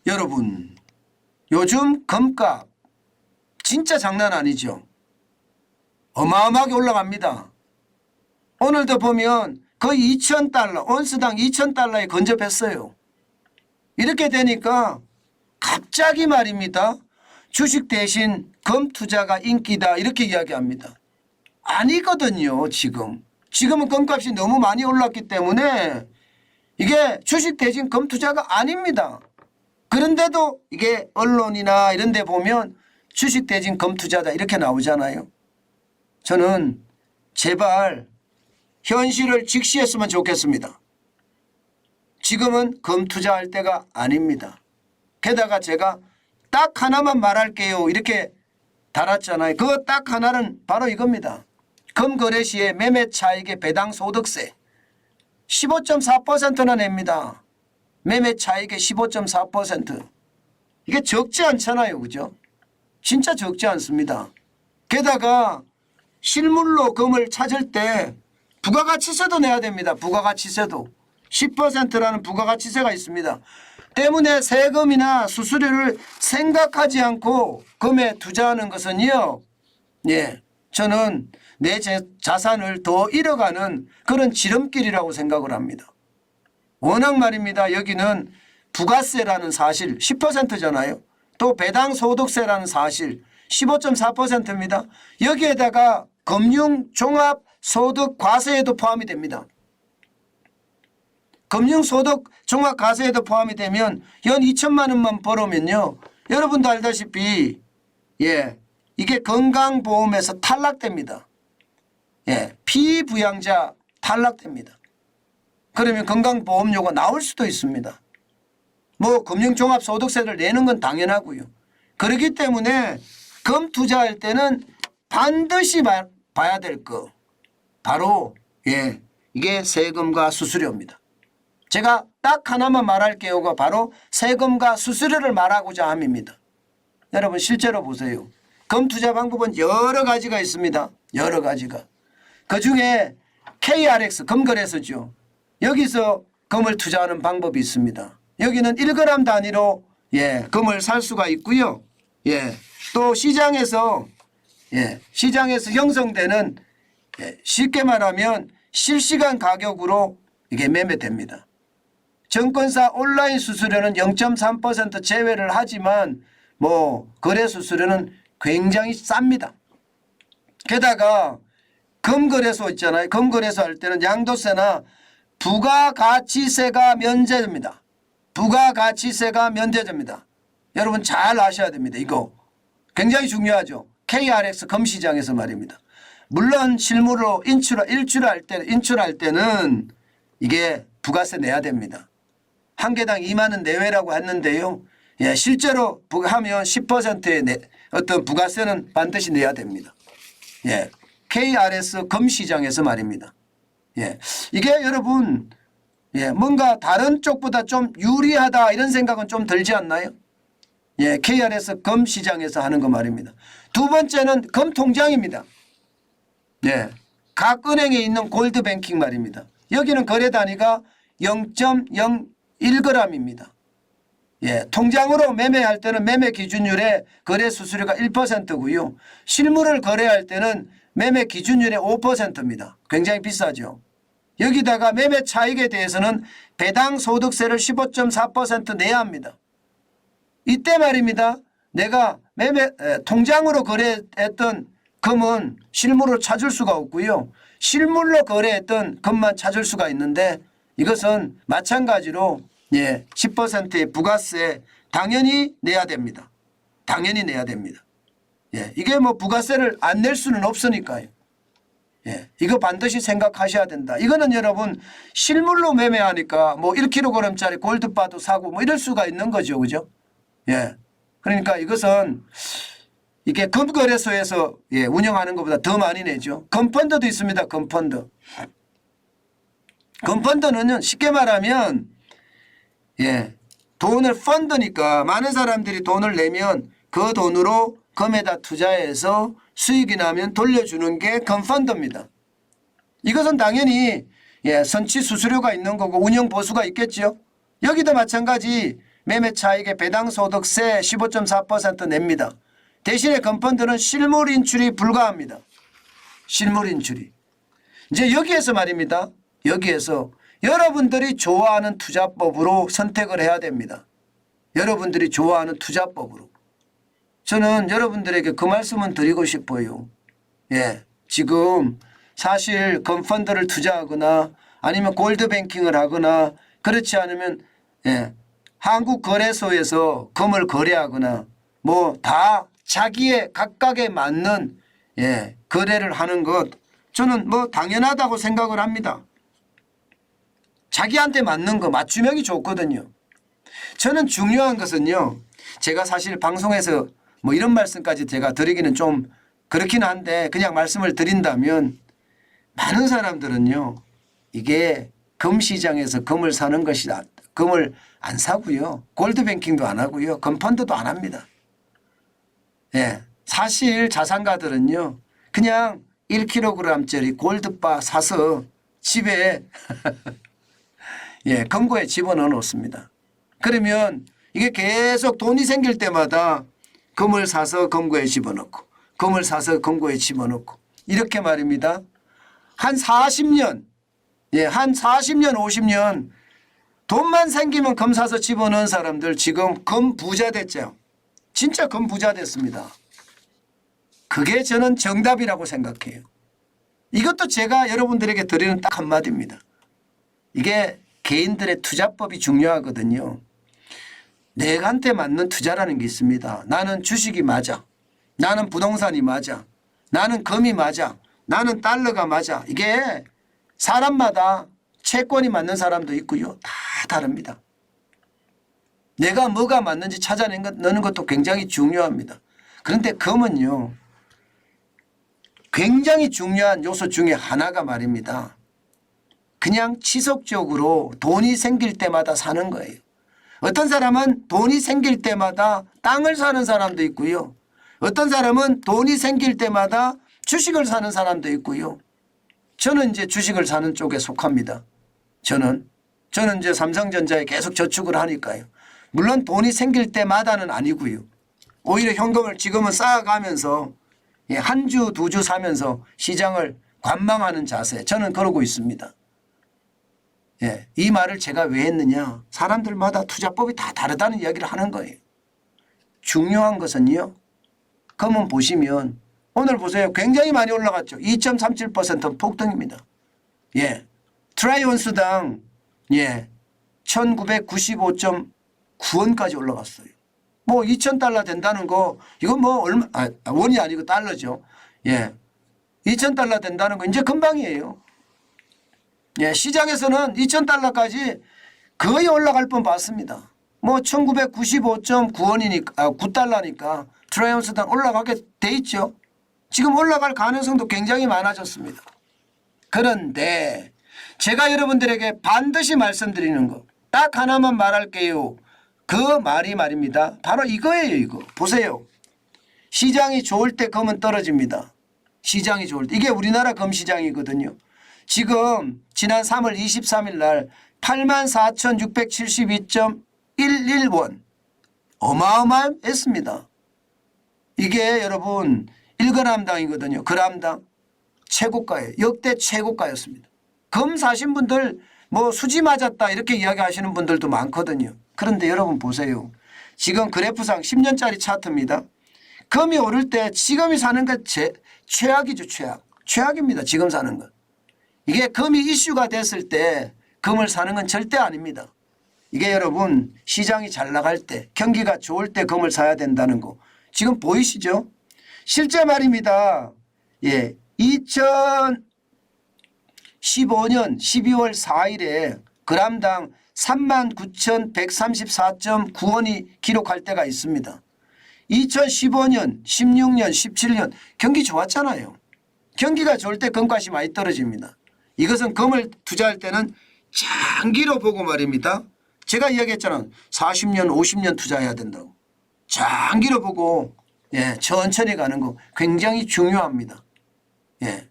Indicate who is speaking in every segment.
Speaker 1: 여러분, 요즘 금값 진짜 장난 아니죠. 어마어마하게 올라갑니다. 오늘도 보면 거의 2,000달러, 온스당 2,000달러에 근접했어요. 이렇게 되니까 갑자기 말입니다. 주식 대신 금 투자가 인기다 이렇게 이야기합니다. 아니거든요. 지금은 금값이 너무 많이 올랐기 때문에 이게 주식 대신 금 투자가 아닙니다. 그런데도 이게 언론이나 이런 데 보면 주식 대신 금 투자다 이렇게 나오잖아요. 저는 제발 현실을 직시했으면 좋겠습니다. 지금은 금 투자할 때가 아닙니다. 게다가 제가 딱 하나만 말할게요 이렇게 달았잖아요. 그거 딱 하나는 바로 이겁니다. 금 거래 시에 매매 차익의 배당 소득세 15.4%나 냅니다. 매매 차익의 15.4%. 이게 적지 않잖아요. 그죠? 진짜 적지 않습니다. 게다가 실물로 금을 찾을 때 부가가치세도 내야 됩니다. 부가가치세도. 10%라는 부가가치세가 있습니다. 때문에 세금이나 수수료를 생각하지 않고 금에 투자하는 것은요. 저는 내 자산을 더 잃어가는 그런 지름길이라고 생각을 합니다. 워낙 말입니다. 여기는 부가세라는 사실 10%잖아요. 또 배당소득세라는 사실 15.4%입니다. 여기에다가 금융종합소득과세에도 포함이 됩니다. 금융소득종합과세에도 포함이 되면 연 2천만 원만 벌으면요. 여러분도 알다시피 이게 건강보험에서 탈락됩니다. 피부양자 탈락됩니다. 그러면 건강보험료가 나올 수도 있습니다. 뭐 금융종합소득세를 내는 건 당연하고요. 그렇기 때문에 금 투자할 때는 반드시 봐야 될 거 바로 이게 세금과 수수료입니다. 제가 딱 하나만 말할게요가 바로 세금과 수수료를 말하고자 함입니다. 여러분 실제로 보세요. 금 투자 방법은 여러 가지가 있습니다. 여러 가지가. 그중에 KRX 금거래소죠. 여기서 금을 투자하는 방법이 있습니다. 여기는 1g 단위로 금을 살 수가 있고요. 또 시장에서 형성되는 쉽게 말하면 실시간 가격으로 이게 매매됩니다. 증권사 온라인 수수료는 0.3% 제외를 하지만 뭐 거래 수수료는 굉장히 쌉니다. 게다가 금거래소 있잖아요. 금거래소 할 때는 양도세나 부가가치세가 면제됩니다. 부가가치세가 면제됩니다. 여러분 잘 아셔야 됩니다. 이거 굉장히 중요하죠. KRX 금시장에서 말입니다. 물론 실물로 인출할 때는 이게 부가세 내야 됩니다. 한 개당 2만 원 내외라고 했는데요. 실제로 하면 10%의 어떤 부가세는 반드시 내야 됩니다. KRS 금시장에서 말입니다. 이게 여러분 뭔가 다른 쪽보다 좀 유리하다 이런 생각은 좀 들지 않나요? KRS 금시장에서 하는 거 말입니다. 두 번째는 금통장입니다. 각 은행에 있는 골드뱅킹 말입니다. 여기는 거래 단위가 0.01g입니다. 통장으로 매매할 때는 매매 기준율의 거래 수수료가 1%고요. 실물을 거래할 때는 매매 기준율의 5%입니다. 굉장히 비싸죠. 여기다가 매매 차익에 대해서는 배당 소득세를 15.4% 내야 합니다. 이때 말입니다. 내가 통장으로 거래했던 금은 실물로 찾을 수가 없고요. 실물로 거래했던 금만 찾을 수가 있는데 이것은 마찬가지로 10%의 부가세 당연히 내야 됩니다. 당연히 내야 됩니다. 이게 뭐 부가세를 안 낼 수는 없으니까요. 이거 반드시 생각하셔야 된다. 이거는 여러분 실물로 매매하니까 뭐 1kg짜리 골드바도 사고 뭐 이럴 수가 있는 거죠. 그죠? 그러니까 이것은 이게 금거래소에서 운영하는 것보다 더 많이 내죠. 금펀드도 있습니다. 금펀드. 금펀드는 쉽게 말하면 돈을 펀드니까 많은 사람들이 돈을 내면 그 돈으로 금에다 투자해서 수익이 나면 돌려주는 게 금펀드입니다. 이것은 당연히 선취 수수료가 있는 거고 운영 보수가 있겠죠. 여기도 마찬가지 매매 차익에 배당 소득세 15.4% 냅니다. 대신에 금펀드는 실물 인출이 불가합니다. 실물 인출이. 이제 여기에서 말입니다. 여기에서 여러분들이 좋아하는 투자법으로 선택을 해야 됩니다. 여러분들이 좋아하는 투자법으로. 저는 여러분들에게 그 말씀은 드리고 싶어요. 예, 지금 사실 금펀드를 투자하거나 아니면 골드뱅킹을 하거나 그렇지 않으면 예, 한국거래소에서 금을 거래하거나 뭐 다 자기의 각각에 맞는 예, 거래를 하는 것 저는 뭐 당연하다고 생각을 합니다. 자기한테 맞는 거 맞춤형이 좋거든요. 저는 중요한 것은요. 제가 사실 방송에서 뭐 이런 말씀까지 제가 드리기는 좀 그렇긴 한데 그냥 말씀을 드린다면 많은 사람들은요. 이게 금시장에서 금을 사는 것이 금을 안 사고요. 골드뱅킹도 안 하고요. 금펀드도 안 합니다. 예, 사실 자산가들은요. 그냥 1kg짜리 골드바 사서 집에 예, 금고에 집어넣어 놓습니다. 그러면 이게 계속 돈이 생길 때마다 금을 사서 금고에 집어넣고 금을 사서 금고에 집어넣고 이렇게 말입니다. 한 40년 예, 한 40년 50년 돈만 생기면 금 사서 집어넣은 사람들 지금 금 부자 됐죠. 진짜 금 부자 됐습니다. 그게 저는 정답이라고 생각해요. 이것도 제가 여러분들에게 드리는 딱 한마디입니다. 이게 개인들의 투자법이 중요하거든요. 내한테 맞는 투자라는 게 있습니다. 나는 주식이 맞아. 나는 부동산이 맞아. 나는 금이 맞아. 나는 달러가 맞아. 이게 사람마다 채권이 맞는 사람도 있고요. 다 다릅니다. 내가 뭐가 맞는지 찾아내는 것도 굉장히 중요합니다. 그런데 금은요. 굉장히 중요한 요소 중에 하나가 말입니다. 그냥 지속적으로 돈이 생길 때마다 사는 거예요. 어떤 사람은 돈이 생길 때마다 땅을 사는 사람도 있고요. 어떤 사람은 돈이 생길 때마다 주식을 사는 사람도 있고요. 저는 이제 주식을 사는 쪽에 속합니다. 저는 이제 삼성전자에 계속 저축을 하니까요. 물론 돈이 생길 때마다는 아니고요. 오히려 현금을 지금은 쌓아가면서 한 주, 두 주 사면서 시장을 관망하는 자세. 저는 그러고 있습니다. 예, 이 말을 제가 왜 했느냐. 사람들마다 투자법이 다 다르다는 이야기를 하는 거예요. 중요한 것은요. 금은 보시면 오늘 보세요. 굉장히 많이 올라갔죠. 2.37% 폭등입니다. 예, 트라이 온스당 예, 1995.9원까지 올라갔어요. 뭐 2,000달러 된다는 거 이건 뭐 얼마 원이 아니고 달러죠. 예, 2,000달러 된다는 거 이제 금방이에요. 예, 시장에서는 2,000달러까지 거의 올라갈 뻔 봤습니다. 뭐 1995.9원이니까 9달러니까 트라이온스당 올라가게 돼 있죠. 지금 올라갈 가능성도 굉장히 많아졌습니다. 그런데 제가 여러분들에게 반드시 말씀드리는 거 딱 하나만 말할게요. 그 말이 말입니다. 바로 이거예요. 이거 보세요. 시장이 좋을 때 금은 떨어집니다. 시장이 좋을 때. 이게 우리나라 금시장이거든요. 지금 지난 3월 23일 날 84,672.11원 어마어마했습니다. 이게 여러분 1g당이거든요. 그람당 최고가예요. 역대 최고가였습니다. 금 사신 분들 뭐 수지 맞았다 이렇게 이야기하시는 분들도 많거든요. 그런데 여러분 보세요. 지금 그래프상 10년짜리 차트입니다. 금이 오를 때 지금이 사는 것 최악이죠. 최악입니다. 지금 사는 것. 이게 금이 이슈가 됐을 때 금을 사는 건 절대 아닙니다. 이게 여러분 시장이 잘 나갈 때 경기가 좋을 때 금을 사야 된다는 거 지금 보이시죠? 실제 말입니다. 예, 2015년 12월 4일에 그람당 39,134.9원이 기록할 때가 있습니다. 2015년, 16년, 17년 경기 좋았잖아요. 경기가 좋을 때 금값이 많이 떨어집니다. 이것은 금을 투자할 때는 장기로 보고 말입니다. 제가 이야기했잖아요. 40년, 50년 투자해야 된다고. 장기로 보고 예, 천천히 가는 거 굉장히 중요합니다. 예,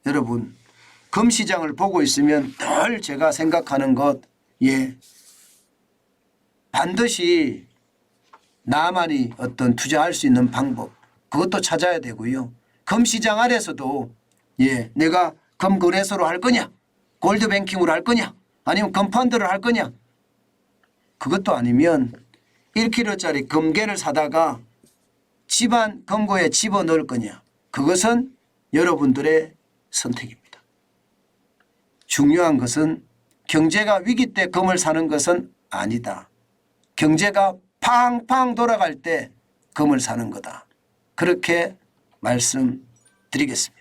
Speaker 1: 여러분 금시장을 보고 있으면 늘 제가 생각하는 것 예, 반드시 나만이 어떤 투자할 수 있는 방법 그것도 찾아야 되고요. 금시장 안에서도 내가 금거래소로 할 거냐 골드뱅킹으로 할 거냐 아니면 금펀드를 할 거냐 그것도 아니면 1kg짜리 금괴를 사다가 집안 금고에 집어넣을 거냐 그것은 여러분들의 선택입니다. 중요한 것은 경제가 위기 때 금을 사는 것은 아니다. 경제가 팡팡 돌아갈 때 금을 사는 거다. 그렇게 말씀드리겠습니다.